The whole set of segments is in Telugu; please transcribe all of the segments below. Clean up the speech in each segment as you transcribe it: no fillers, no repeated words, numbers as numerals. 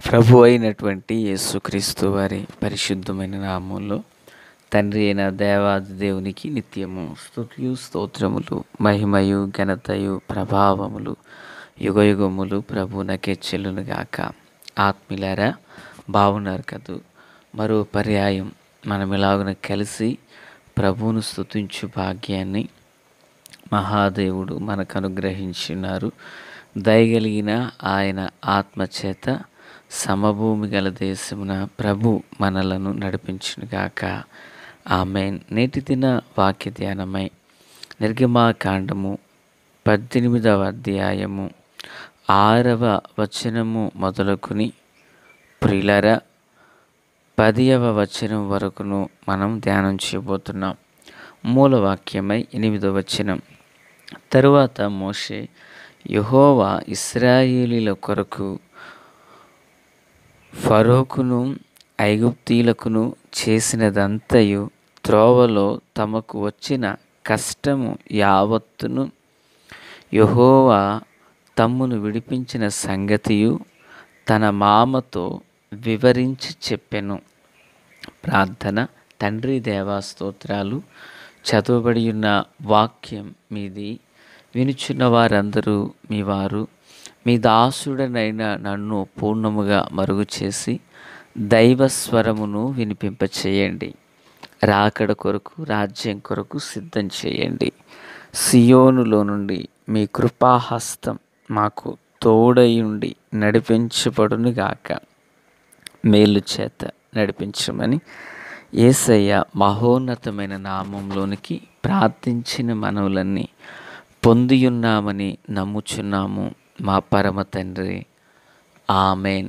ప్రభు అయినటువంటి యేసుక్రీస్తు వారి పరిశుద్ధమైన నామంలో తండ్రి అయిన దేవాది దేవునికి నిత్యము స్తుతియు స్తోత్రములు మహిమయు ఘనతయు ప్రభావములు యుగయుగములు ప్రభునకే చెల్లునుగాక. ఆత్మీయులారా, బాగున్నారు కదూ? మరో పర్యాయం మనం ఇలాగున కలిసి ప్రభువును స్తుతించు భాగ్యాన్ని మహాదేవుడు మనకు అనుగ్రహించున్నారు. దయగలిగిన ఆయన ఆత్మచేత సమభూమి గల దేశమున ప్రభు మనలను నడిపించునుగాక. ఆమేన్. నేటి దిన వాక్య ధ్యానమై నిర్గమాకాండము 18వ అధ్యాయము 6వ వచనము మొదలుకుని ప్రియులారా 10వ వచనం వరకును మనం ధ్యానం చేయబోతున్నాం. మూలవాక్యమై 8వ వచనం. తరువాత మోషే యెహోవా ఇశ్రాయేలీయుల కొరకు ఫరోకును ఐగుప్తీయులకును చేసినదంతయు త్రోవలో తమకు వచ్చిన కష్టము యావత్తును యెహోవా తమ్మును విడిపించిన సంగతియు తన మామతో వివరించి చెప్పెను. ప్రార్థన. తండ్రి దేవా స్తోత్రాలు. చదవబడి ఉన్న వాక్యం మీది. వినుచున్న వారందరూ మీ వారు. మీ దాసుడనైన నన్ను పూర్ణముగా మరుగు చేసి దైవస్వరమును వినిపింపచేయండి. రాకడ కొరకు రాజ్యం కొరకు సిద్ధం చేయండి. సియోనులో నుండి మీ కృపాహస్తం మాకు తోడయుండి నడిపించబడునుగాక. మేలు చేత నడిపించమని యేసయ్య మహోన్నతమైన నామంలోనికి ప్రార్థించిన మనవులన్నీ పొందియున్నామని నమ్ముచున్నాము మా పరమ తండ్రి. ఆమేన్.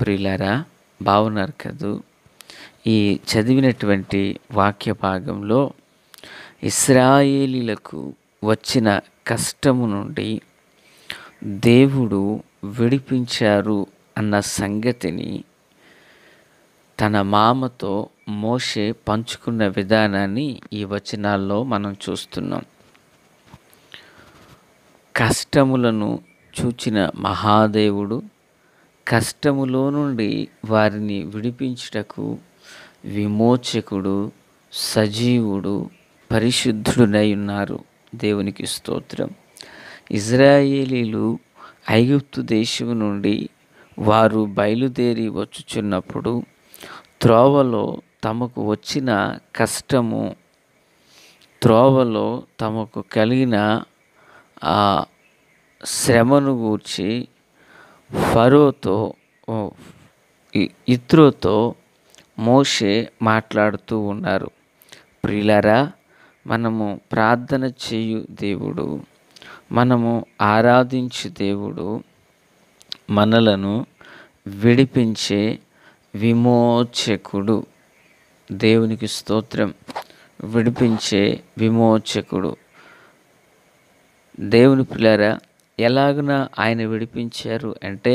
ప్రియులారా, బాగున్నారు కదూ? ఈ చదివినటువంటి వాక్య భాగంలో ఇశ్రాయేలీలకు వచ్చిన కష్టము నుండి దేవుడు విడిపించారు అన్న సంగతిని తన మామతో మోషే పంచుకున్న విధానాన్ని ఈ వచనాల్లో మనం చూస్తున్నాం. కష్టములను చూచిన మహాదేవుడు కష్టములో నుండి వారిని విడిపించుటకు విమోచకుడు, సజీవుడు, పరిశుద్ధుడునై ఉన్నారు. దేవునికి స్తోత్రం. ఇశ్రాయేలీలు ఐగుప్తు దేశము నుండి వారు బయలుదేరి వచ్చుచున్నప్పుడు త్రోవలో తమకు వచ్చిన కష్టము, త్రోవలో తమకు కలిగిన శ్రమను గూర్చి ఫరోతో ఇత్రోతో మోషే మాట్లాడుతూ ఉన్నారు. ప్రియులారా, మనము ప్రార్థన చేయు దేవుడు, మనము ఆరాధించు దేవుడు మనలను విడిపించే విమోచకుడు. దేవునికి స్తోత్రం. విడిపించే విమోచకుడు. దేవుని పిల్లారా, ఎలాగున ఆయన విడిపించారు అంటే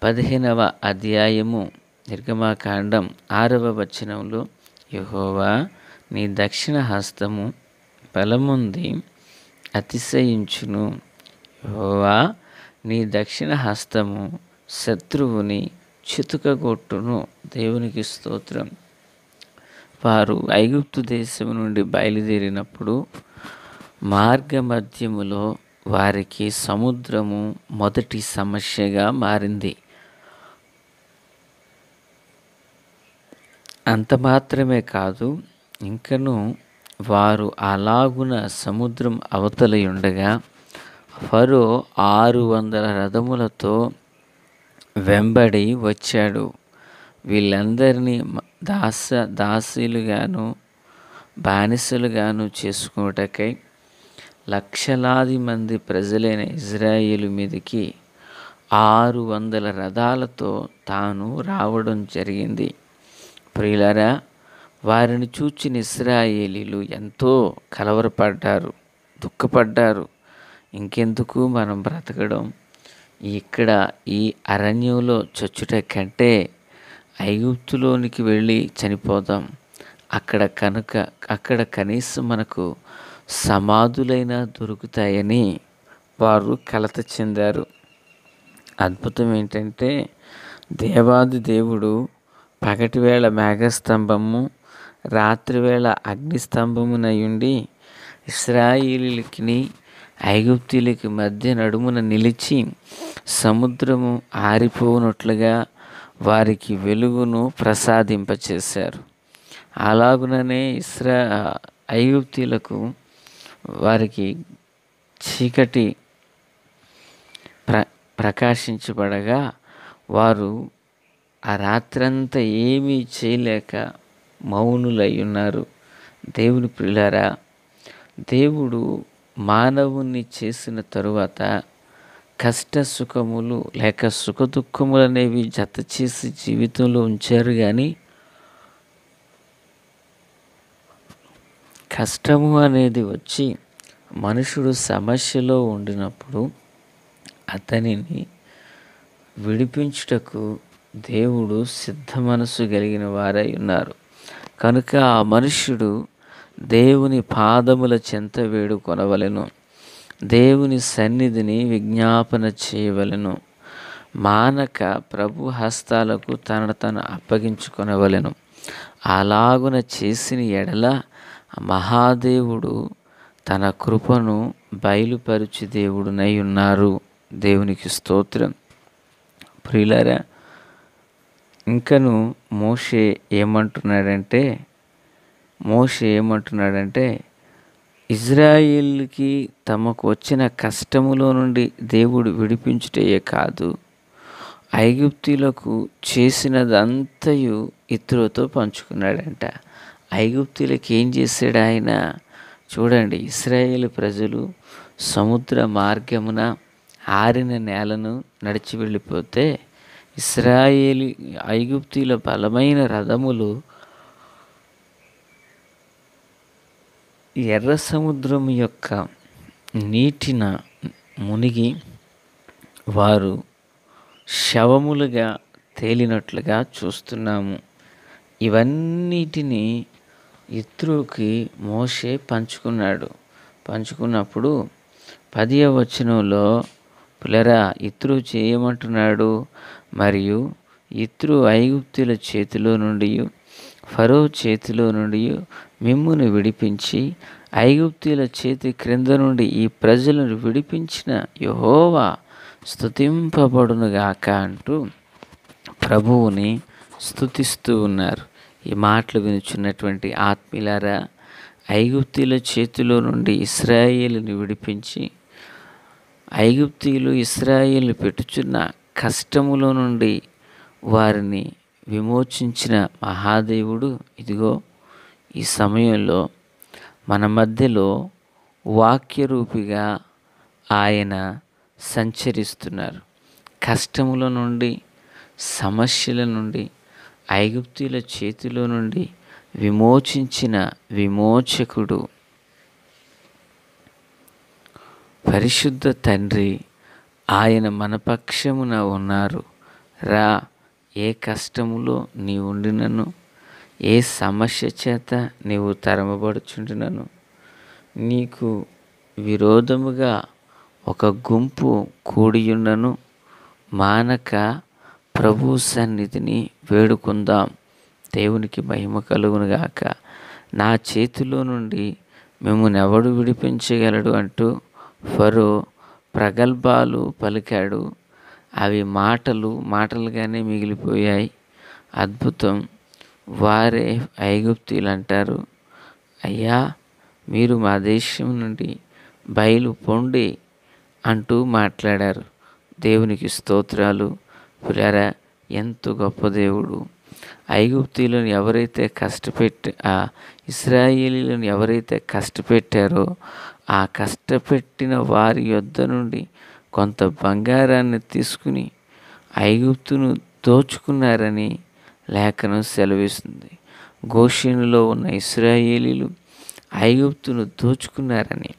15వ అధ్యాయము నిర్గమాకాండం 6వ వచనంలో యెహోవా నీ దక్షిణ హస్తము బలముంది అతిశయించును. యెహోవా నీ దక్షిణ హస్తము శత్రువుని చితుకగొట్టును. దేవునికి స్తోత్రం. వారు ఐగుప్తు దేశం నుండి బయలుదేరినప్పుడు మార్గ మధ్యములో వారికి సముద్రము మొదటి సమస్యగా మారింది. అంత మాత్రమే కాదు, ఇంకను వారు అలాగున సముద్రం అవతలి ఉండగా ఫరో 600 రథములతో వెంబడి వచ్చాడు. వీళ్ళందరినీ దాసీలుగాను బానిసలుగాను చేసుకున్నటకై లక్షలాది మంది ప్రజలైన ఇజ్రాయేలు మీదకి 600 రథాలతో తాను రావడం జరిగింది. ప్రియులారా, వారిని చూచిన ఇశ్రాయేలీలు ఎంతో కలవరపడ్డారు, దుఃఖపడ్డారు. ఇంకెందుకు మనం బ్రతకడం, ఇక్కడ ఈ అరణ్యంలో చచ్చుట కంటే ఐగుప్తులోనికి వెళ్ళి చనిపోదాం. అక్కడ కనీసం మనకు సమాధులైనా దొరుకుతాయని వారు కలత చెందారు. అద్భుతం ఏంటంటే దేవాది దేవుడు పగటివేళ మేఘస్తంభము, రాత్రివేళ అగ్నిస్తంభమునయుండి ఇశ్రాయేలీయులకిని ఐగుప్తీయులకి మధ్య నడుమున నిలిచి సముద్రము ఆరిపోవునట్లుగా వారికి వెలుగును ప్రసాదింపచేశారు. అలాగుననే ఐగుప్తీయులకు వారికి చీకటి ప్రకాశించబడగా వారు ఆ రాత్రంతా ఏమీ చేయలేక మౌనులై ఉన్నారు. దేవుని ప్రియులారా, దేవుడు మానవుణ్ణి చేసిన తరువాత కష్ట సుఖములు లేక సుఖ దుఃఖములు అనేవి జత చేసి జీవితంలో ఉంచారు. కానీ కష్టము అనేది వచ్చి మనుషుడు సమస్యలో ఉండినప్పుడు అతనిని విడిపించుటకు దేవుడు సిద్ధ మనసు కలిగిన వారై ఉన్నారు. కనుక ఆ మనుష్యుడు దేవుని పాదముల చెంత వేడుకొనవలెను, దేవుని సన్నిధిని విజ్ఞాపన చేయవలెను, మానక ప్రభు హస్తాలకు తనను అప్పగించుకొనవలెను. అలాగున చేసిన ఎడల మహాదేవుడు తన కృపను బయలుపరుచు దేవుడునై ఉన్నారు. దేవునికి స్తోత్రం. ప్రియులారా, ఇంకను మోషే ఏమంటున్నాడంటే ఇజ్రాయేలుకి తమకు వచ్చిన కష్టములో నుండి దేవుడు విడిపించుటయే కాదు, ఐగుప్తీయులకు చేసినదంతయు ఇతరులతో పంచుకున్నాడంట. ఐగుప్తీయులకు ఏం చేశాడు ఆయన? చూడండి, ఇశ్రాయేలు ప్రజలు సముద్ర మార్గమున ఆరిన నేలను నడిచి వెళ్ళిపోతే ఐగుప్తీయుల బలమైన రథములు ఎర్ర సముద్రం యొక్క నీటిన మునిగి వారు శవములుగా తేలినట్లుగా చూస్తున్నాము. ఇవన్నిటిని ఇత్రోకి మోషే పంచుకున్నప్పుడు 10వ వచనంలో పిల్లరా ఇత్రో చేయమంటున్నాడు, మరియు ఇత్రో ఐగుప్తుల చేతిలో నుండి ఫరో చేతిలో నుండి మిమ్మును విడిపించి ఐగుప్తుల చేతి క్రింద నుండి ఈ ప్రజలను విడిపించిన యెహోవా స్తుతింపబడునుగాక అంటూ ప్రభువుని స్తుతిస్తూ ఉన్నారు. ఈ మాటలు వినుచున్నటువంటి ఆత్మీయులారా, ఐగుప్తీయుల చేతిలో నుండి ఇశ్రాయేలుని విడిపించి ఐగుప్తీయులు ఇశ్రాయేలు పెట్టుచున్న కష్టములో నుండి వారిని విమోచించిన మహాదేవుడు ఇదిగో ఈ సమయంలో మన మధ్యలో వాక్యరూపిగా ఆయన సంచరిస్తున్నారు. కష్టముల నుండి, సమస్యల నుండి, ఐగుప్తీయుల చేతిలో నుండి విమోచించిన విమోచకుడు పరిశుద్ధ తండ్రి ఆయన మన పక్షమున ఉన్నారు. రా, ఏ కష్టములో నీ ఉండినను, ఏ సమస్య చేత నీవు తరమబడుచుండినను, నీకు విరోధముగా ఒక గుంపు కూడియున్నను, మానక ప్రభు సన్నిధిని వేడుకుందాం. దేవునికి మహిమ కలుగునుగాక. నా చేతిలో నుండి మిమ్మును ఎవడు విడిపించగలడు అంటూ ఫరో ప్రగల్భాలు పలికాడు. అవి మాటలుగానే మిగిలిపోయాయి. అద్భుతం. వారే ఐగుప్తీయులు అంటారు, అయ్యా మీరు మా దేశం నుండి బయలు పొండి అంటూ మాట్లాడారు. దేవునికి స్తోత్రాలు. పిల్లరా, ఎంత గొప్ప దేవుడు! ఐగుప్తీయులను ఎవరైతే ఇశ్రాయేలీలను ఎవరైతే కష్టపెట్టారో ఆ కష్టపెట్టిన వారి యొద్ద నుండి కొంత బంగారాన్ని తీసుకుని ఐగుప్తును దోచుకున్నారని లేఖనం సెలవిస్తుంది. గోషెనులో ఉన్న ఇశ్రాయేలీలు ఐగుప్తును దోచుకున్నారని,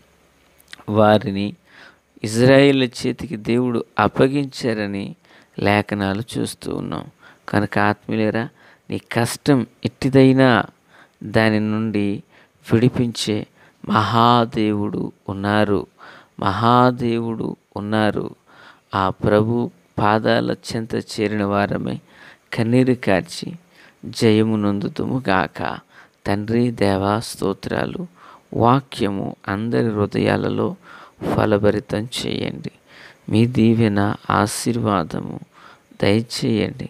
వారిని ఇజ్రాయేళ్ల చేతికి దేవుడు అప్పగించారని లేఖనాలు చూస్తూ ఉన్నాం. కనుక ఆత్మీయులారా, నీ కష్టం ఎట్టిదైనా దాని నుండి విడిపించే మహాదేవుడు ఉన్నారు. ఆ ప్రభు పాదాల చెంత చేరిన వారమై కన్నీరు కార్చి జయము నొందుతుము గాక. తండ్రి దేవా స్తోత్రాలు. వాక్యము అందరి హృదయాలలో ఫలభరితం చేయండి. మీ దీవెన ఆశీర్వాదము దయచేయండి.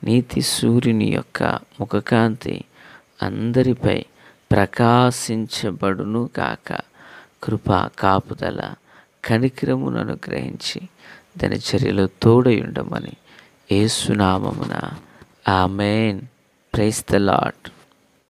నీతి సూర్యుని యొక్క ముఖకాంతి అందరిపై ప్రకాశించబడును గాక. కృప కాపుదల కనికరమును అనుగ్రహించి దాని చర్యలో తోడయుండమని యేసు నామమున ఆమేన్. Praise the lord.